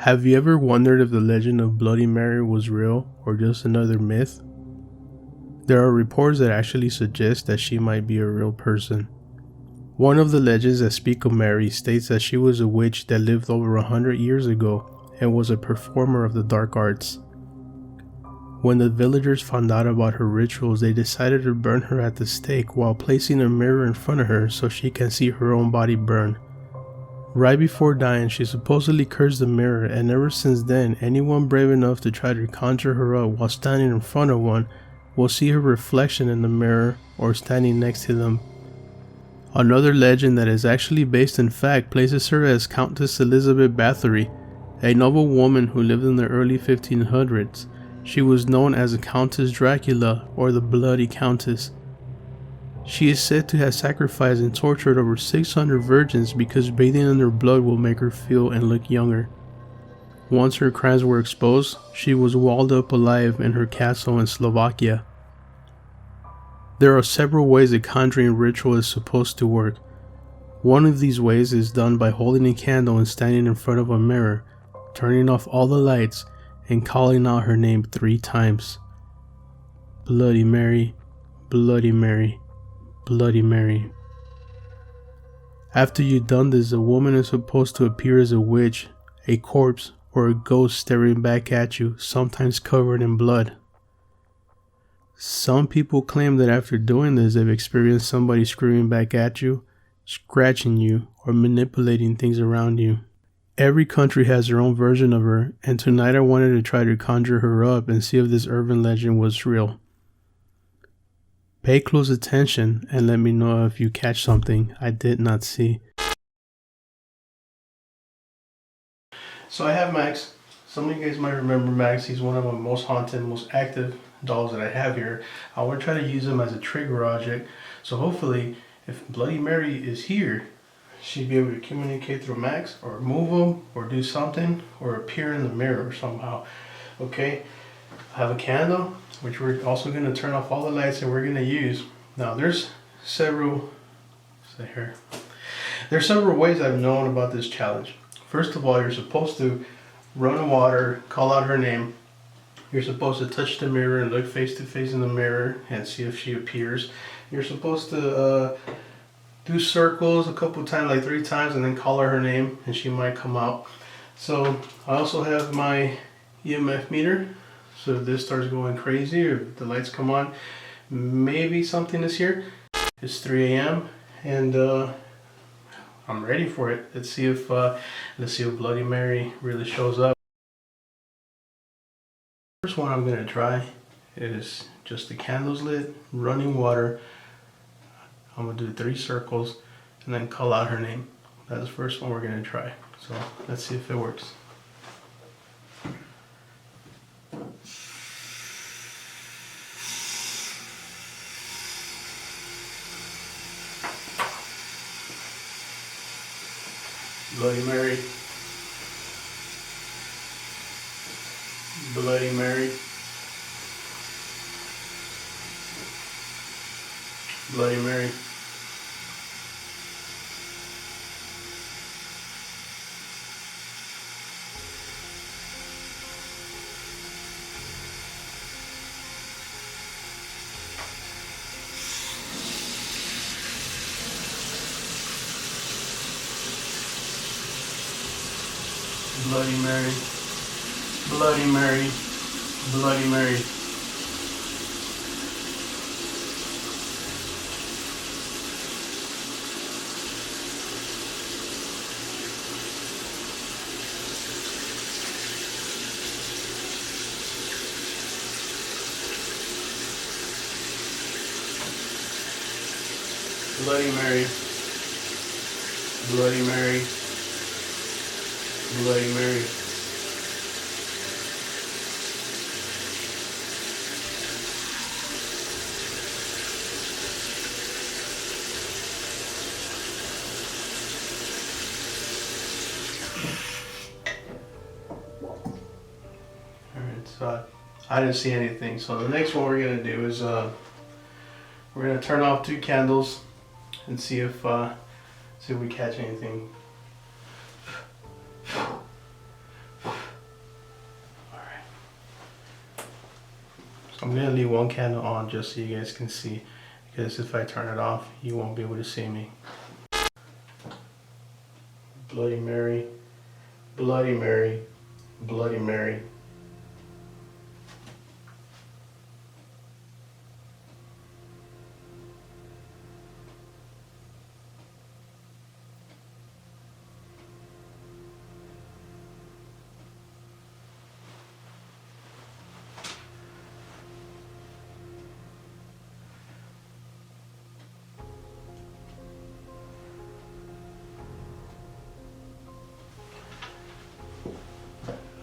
Have you ever wondered if the legend of Bloody Mary was real or just another myth? There are reports that actually suggest that she might be a real person. One of the legends that speak of Mary states that she was a witch that lived over 100 years ago and was a performer of the dark arts. When the villagers found out about her rituals, they decided to burn her at the stake while placing a mirror in front of her so she can see her own body burn. Right before dying, she supposedly cursed the mirror, and ever since then, anyone brave enough to try to conjure her up while standing in front of one will see her reflection in the mirror or standing next to them. Another legend that is actually based in fact places her as Countess Elizabeth Bathory, a noble woman who lived in the early 1500s. She was known as the Countess Dracula or the Bloody Countess. She is said to have sacrificed and tortured over 600 virgins because bathing in their blood will make her feel and look younger. Once her crimes were exposed, she was walled up alive in her castle in Slovakia. There are several ways a conjuring ritual is supposed to work. One of these ways is done by holding a candle and standing in front of a mirror, turning off all the lights, and calling out her name 3 times. Bloody Mary, Bloody Mary, Bloody Mary. After you've done this, a woman is supposed to appear as a witch, a corpse, or a ghost staring back at you, sometimes covered in blood. Some people claim that after doing this, they've experienced somebody screaming back at you, scratching you, or manipulating things around you. Every country has their own version of her, and tonight I wanted to try to conjure her up and see if this urban legend was real. Pay close attention and let me know if you catch something I did not see. So I have Max. Some of you guys might remember Max. He's one of my most haunted, most active dolls that I have here. I want to try to use him as a trigger object. So hopefully, if Bloody Mary is here, she'd be able to communicate through Max, or move him, or do something, or appear in the mirror somehow. Okay, I have a candle, which we're also going to turn off all the lights that we're going to use. Now there's several ways I've known about this challenge. First of all, you're supposed to run water, call out her name. You're supposed to touch the mirror and look face to face in the mirror and see if she appears. You're supposed to do circles a couple times, like 3 times, and then call her name and she might come out. So I also have my EMF meter. So if this starts going crazy or the lights come on, maybe something is here. It's 3 a.m. and I'm ready for it. Let's see if Bloody Mary really shows up. First one I'm gonna try is just the candles lit, running water. I'm gonna do 3 circles and then call out her name. That's the first one we're gonna try. So let's see if it works. Bloody Mary, Bloody Mary, Bloody Mary. Bloody Mary, Bloody Mary, Bloody Mary. Bloody Mary, Bloody Mary, Bloody Mary. Alright, so I didn't see anything. So the next one we're going to do is we're going to turn off 2 candles and see if we catch anything. I'm gonna leave one candle on just so you guys can see, because if I turn it off, you won't be able to see me. Bloody Mary, Bloody Mary, Bloody Mary.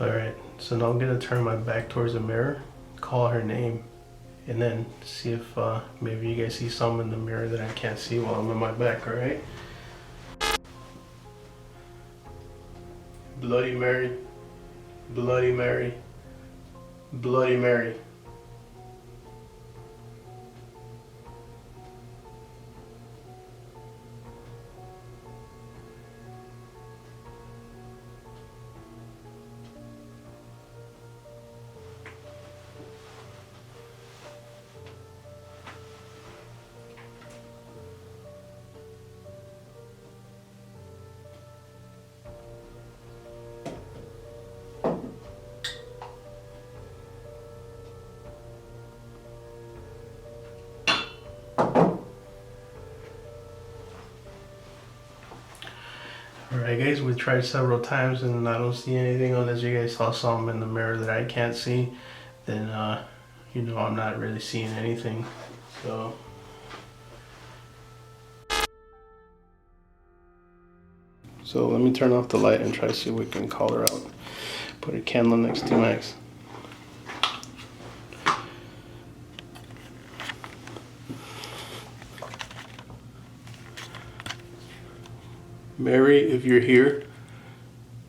Alright, so now I'm gonna turn my back towards the mirror, call her name, and then see if maybe you guys see something in the mirror that I can't see while I'm on my back, alright? Bloody Mary, Bloody Mary, Bloody Mary. Alright guys, we tried several times and I don't see anything. Unless you guys saw something in the mirror that I can't see, then you know I'm not really seeing anything. So let me turn off the light and try to see if we can call her out. Put a candle next to Max. Mary, if you're here,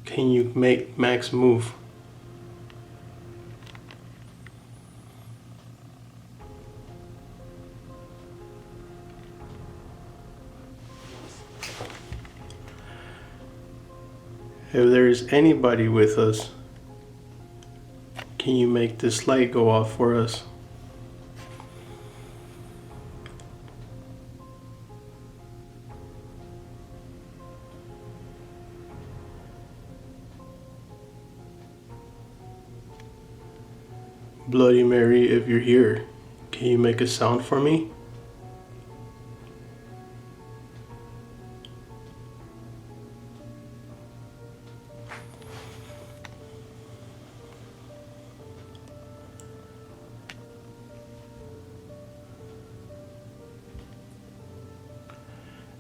can you make Max move? If there is anybody with us, can you make this light go off for us? Bloody Mary, if you're here, can you make a sound for me?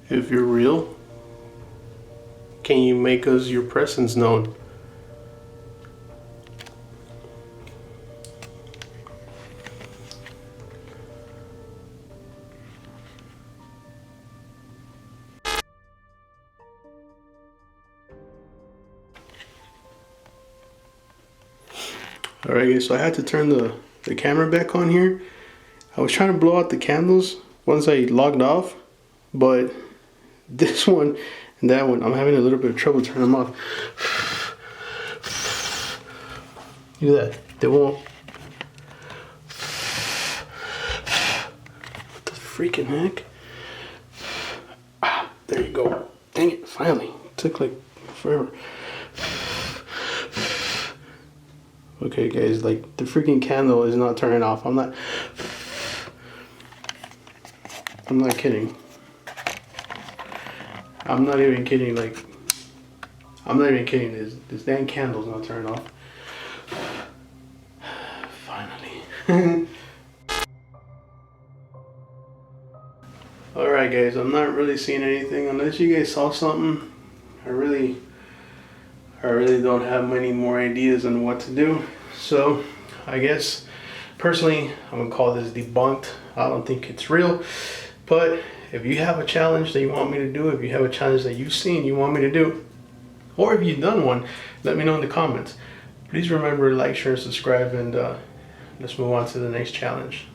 If you're real, can you make us your presence known? Alright guys, so I had to turn the camera back on here. I was trying to blow out the candles once I logged off, but this one and that one, I'm having a little bit of trouble turning them off. Look at that, they won't. What the freaking heck? Ah, there you go. Dang it, finally. It took like forever. Okay guys, like the freaking candle is not turning off. I'm not kidding. I'm not even kidding, like I'm not even kidding, this damn candle's not turning off. Finally. Alright guys, I'm not really seeing anything. Unless you guys saw something, I really don't have many more ideas on what to do. So I guess personally I'm gonna call this debunked. I don't think it's real. But if you have a challenge that you want me to do, if you have a challenge that you've seen you want me to do, or if you've done one, let me know in the comments. Please remember to like, share, and subscribe, and let's move on to the next challenge.